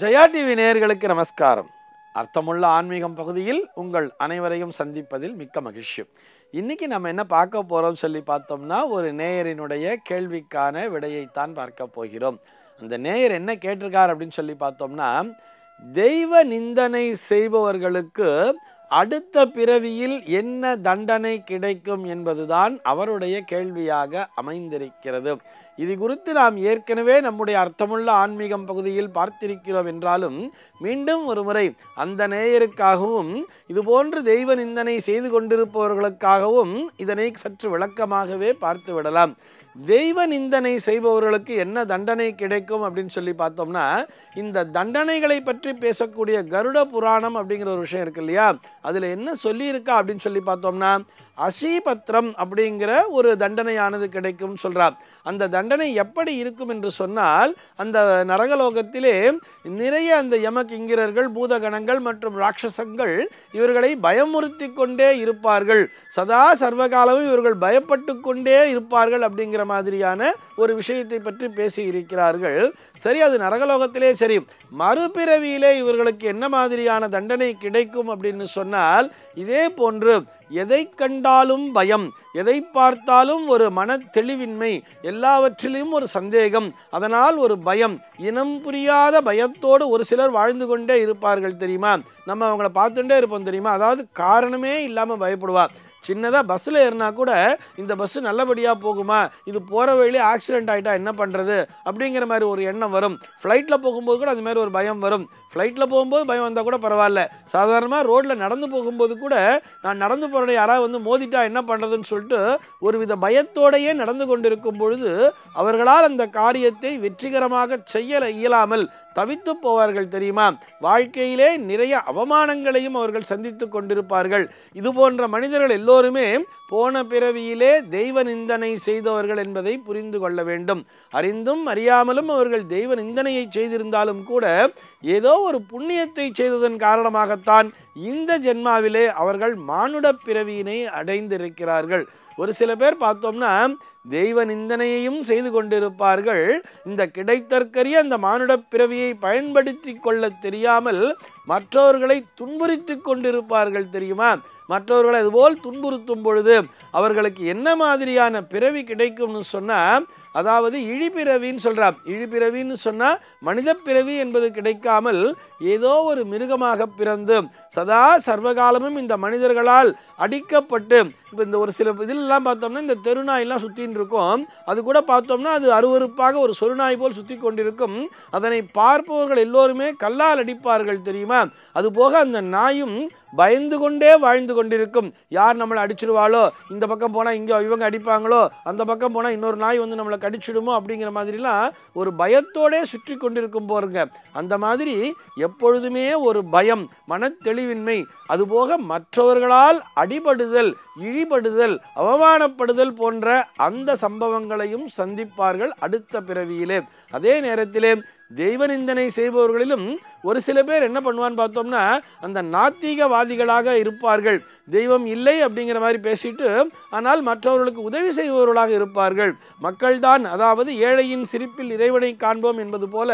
Jaya TV நேயர்களுக்கு நமஸ்காரம். அர்த்தமுள்ள ஆன்மீகம் பகுதியில் உங்கள் அனைவரையும் சந்திப்பதில் மிக்க மகிழ்ச்சி. இன்னைக்கு நம்ம என்ன பார்க்க போறோம் சொல்லி பார்த்தோம்னா, ஒரு நேயரினுடைய கேள்விக்கான விடையைத்தான் பார்க்க போகிறோம். அந்த நேயர் என்ன கேட்டிருக்கார் அப்படின்னு சொல்லி பார்த்தோம்னா, தெய்வ நிந்தனை செய்பவர்களுக்கு அடுத்த பிறவியில் என்ன தண்டனை கிடைக்கும் என்பதுதான் அவருடைய கேள்வியாக அமைந்திருக்கிறது. இது குறித்து நாம் ஏற்கனவே நம்முடைய அர்த்தமுள்ள ஆன்மீகம் பகுதியில் பார்த்திருக்கிறோம் என்றாலும் மீண்டும் ஒரு முறை அந்த நேயருக்காகவும் இதுபோன்று தெய்வ நிந்தனை செய்து கொண்டிருப்பவர்களுக்காகவும் இதனை சற்று விளக்கமாகவே பார்த்து விடலாம். தெய்வ நிந்தனை செய்பவர்களுக்கு என்ன தண்டனை கிடைக்கும் அப்படின்னு சொல்லி பார்த்தோம்னா, இந்த தண்டனைகளை பற்றி பேசக்கூடிய கருட புராணம் அப்படிங்கிற ஒரு விஷயம் இருக்கு இல்லையா, அதில் என்ன சொல்லியிருக்கா அப்படின்னு சொல்லி பார்த்தோம்னா, அசீபத்திரம் அப்படிங்கிற ஒரு தண்டனையானது கிடைக்கும் சொல்றார். அந்த தண்டனை எப்படி இருக்கும் என்று சொன்னால், அந்த நரகலோகத்திலே நிறைய அந்த யமகிங்கரர்கள், பூதகணங்கள் மற்றும் ராட்சசங்கள் இவர்களை பயமுறுத்தி கொண்டே இருப்பார்கள். சதா சர்வகாலமும் இவர்கள் பயப்பட்டு கொண்டே இருப்பார்கள் அப்படிங்கிற மாதிரியான ஒரு விஷயத்தை பற்றி பேசி இருக்கிறார்கள். சரி, அது நரகலோகத்திலே சரி, மறுபிறவியிலே இவர்களுக்கு என்ன மாதிரியான தண்டனை கிடைக்கும் அப்படின்னு சொன்னால், இதே போன்று எதை கண்டாலும் பயம், எதை பார்த்தாலும் ஒரு மன தெளிவின்மை, எல்லாவற்றிலும் ஒரு சந்தேகம், அதனால் ஒரு பயம், இனம் புரியாத பயத்தோடு ஒரு சிலர் வாழ்ந்து கொண்டே இருப்பார்கள் தெரியுமா. நம்ம அவங்கள பார்த்துட்டே இருப்போம் தெரியுமா. அதாவது காரணமே இல்லாமல் பயப்படுவார். சின்னதாக பஸ்ஸில் ஏறினா கூட இந்த பஸ்ஸு நல்லபடியாக போகுமா, இது போகிற வழியிலே ஆக்சிடென்ட் ஆகிட்டா என்ன பண்ணுறது அப்படிங்கிற மாதிரி ஒரு எண்ணம் வரும். ஃப்ளைட்டில் போகும்போது கூட அது மாதிரி ஒரு பயம் வரும். ஃப்ளைட்டில் போகும்போது பயம் வந்தால் கூட பரவாயில்ல, சாதாரணமாக ரோட்டில் நடந்து போகும்போது கூட நான் நடந்து போகிற யாராவது வந்து மோதிட்டா என்ன பண்ணுறதுன்னு சொல்லிட்டு ஒரு வித பயத்தோடையே நடந்து கொண்டிருக்கும் பொழுது அவர்களால் அந்த காரியத்தை வெற்றிகரமாக செய்ய இயலாமல் தவித்து போவார்கள் தெரியுமா. வாழ்க்கையிலே நிறைய அவமானங்களையும் அவர்கள் சந்தித்து கொண்டிருப்பார்கள். இது போன்ற மனிதர்கள் எல்லோருமே போன பிறவியிலே தெய்வ நிந்தனை செய்தவர்கள் என்பதை புரிந்து கொள்ள வேண்டும். அறிந்தும் அறியாமலும் அவர்கள் தெய்வ நிந்தனையை செய்திருந்தாலும் கூட ஏதோ ஒரு புண்ணியத்தை செய்ததன் காரணமாகத்தான் இந்த ஜென்மாவிலே அவர்கள் மானுட பிறவியினை அடைந்திருக்கிறார்கள். ஒரு சில பேர் பார்த்தோம்னா தெய்வ நிந்தனையையும் செய்து கொண்டிருப்பார்கள். இந்த கிடைத்தற்கரிய அந்த மானுட பிறவியை பயன்படுத்தி கொள்ள தெரியாமல் மற்றவர்களை துன்புறுத்தி கொண்டிருப்பார்கள் தெரியுமா. மற்றவர்களை அதுபோல் துன்புறுத்தும் பொழுது அவர்களுக்கு என்ன மாதிரியான பிறவி கிடைக்கும்னு சொன்னால், அதாவது இழிபிறவின்னு சொல்கிறார். இழிபிறவின்னு சொன்னால் மனித பிறவி என்பது கிடைக்காமல் ஏதோ ஒரு மிருகமாக பிறந்து சதா சர்வகாலமும் இந்த மனிதர்களால் அடிக்கப்பட்டு, இப்போ இந்த ஒரு சில இதெல்லாம் பார்த்தோம்னா இந்த தெருநாயெல்லாம் சுற்றின்னு இருக்கும், அது கூட பார்த்தோம்னா அது அருவருப்பாக ஒரு சொருநாய் போல் சுற்றி கொண்டிருக்கும். அதனை பார்ப்பவர்கள் எல்லோருமே கல்லால் அடிப்பார்கள் தெரியுமா. அதுபோக அந்த நாயும் பயந்து கொண்டே வாழ்ந்து கொண்டிருக்கும். யார் நம்மளை அடிச்சிருவாளோ, இந்த பக்கம் போனால் இங்கே இவங்க அடிப்பாங்களோ, அந்த பக்கம் போனால் இன்னொரு நாய் வந்து நம்மளை கடிச்சிடுமோ அப்படிங்கிற மாதிரிலாம் ஒரு பயத்தோடே சுற்றி கொண்டிருக்கும் போருங்க. அந்த மாதிரி எப்பொழுதுமே ஒரு பயம், மனத்தெளிவின்மை, அதுபோக மற்றவர்களால் அடிபடுதல், இழிபடுதல், அவமானப்படுதல் போன்ற அந்த சம்பவங்களையும் சந்திப்பார்கள் அடுத்த பிறவியிலே. அதே நேரத்திலே தெய்வ நிந்தனை செய்பவர்களிலும் ஒரு சில பேர் என்ன பண்ணுவான்னு பார்த்தோம்னா, அந்த நாத்திகவாதிகளாக இருப்பார்கள். தெய்வம் இல்லை அப்படிங்கிற மாதிரி பேசிட்டு ஆனால் மற்றவர்களுக்கு உதவி செய்பவர்களாக இருப்பார்கள். மக்கள்தான், அதாவது ஏழையின் சிரிப்பில் இறைவனை காண்போம் என்பது போல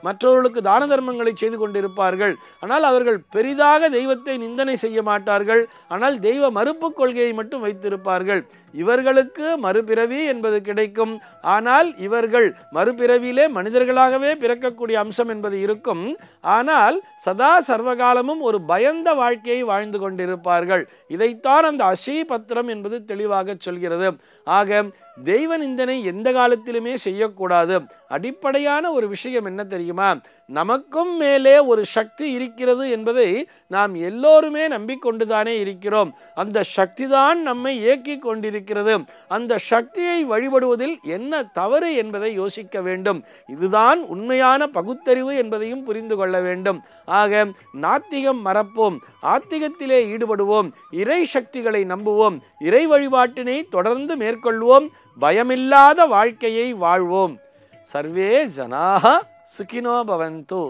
மற்றவர்களுக்கு தான தர்மங்களை செய்து கொண்டிருப்பார்கள். ஆனால் அவர்கள் பெரிதாக தெய்வத்தை நிந்தனை செய்ய மாட்டார்கள். ஆனால் தெய்வ மறுப்பு கொள்கையை மட்டும் வைத்திருப்பார்கள். இவர்களுக்கு மறுபிறவி என்பது கிடைக்கும். ஆனால் இவர்கள் மறுபிறவியிலே மனிதர்களாகவே பிறக்கக்கூடிய அம்சம் என்பது இருக்கும். ஆனால் சதா சர்வகாலமும் ஒரு பயந்த வாழ்க்கையை வாழ்ந்து கொண்டிருப்பார்கள். இதைத்தான் அந்த அசீபத்திரம் என்பது தெளிவாக சொல்கிறது. ஆக தெய்வ நிந்தனை எந்த காலத்திலுமே செய்யக்கூடாது. அடிப்படையான ஒரு விஷயம் என்ன தெரியுமா, நமக்கும் மேலே ஒரு சக்தி இருக்கிறது என்பதை நாம் எல்லோருமே நம்பிக்கொண்டுதானே இருக்கிறோம். அந்த சக்தி தான் நம்மை இயக்கி கொண்டிருக்கிறது. அந்த சக்தியை வழிபடுவதில் என்ன தவறு என்பதை யோசிக்க வேண்டும். இதுதான் உண்மையான பகுத்தறிவு என்பதையும் புரிந்து கொள்ள வேண்டும். ஆக நாத்திகம் மறப்போம், ஆத்திகத்திலே ஈடுபடுவோம், இறை சக்திகளை நம்புவோம், இறை வழிபாட்டினை தொடர்ந்து மேற்கொள்வோம், பயமில்லாத வாழ்க்கையை வாழ்வோம். சர்வே ஜனாஹ சுகினோ பவந்து.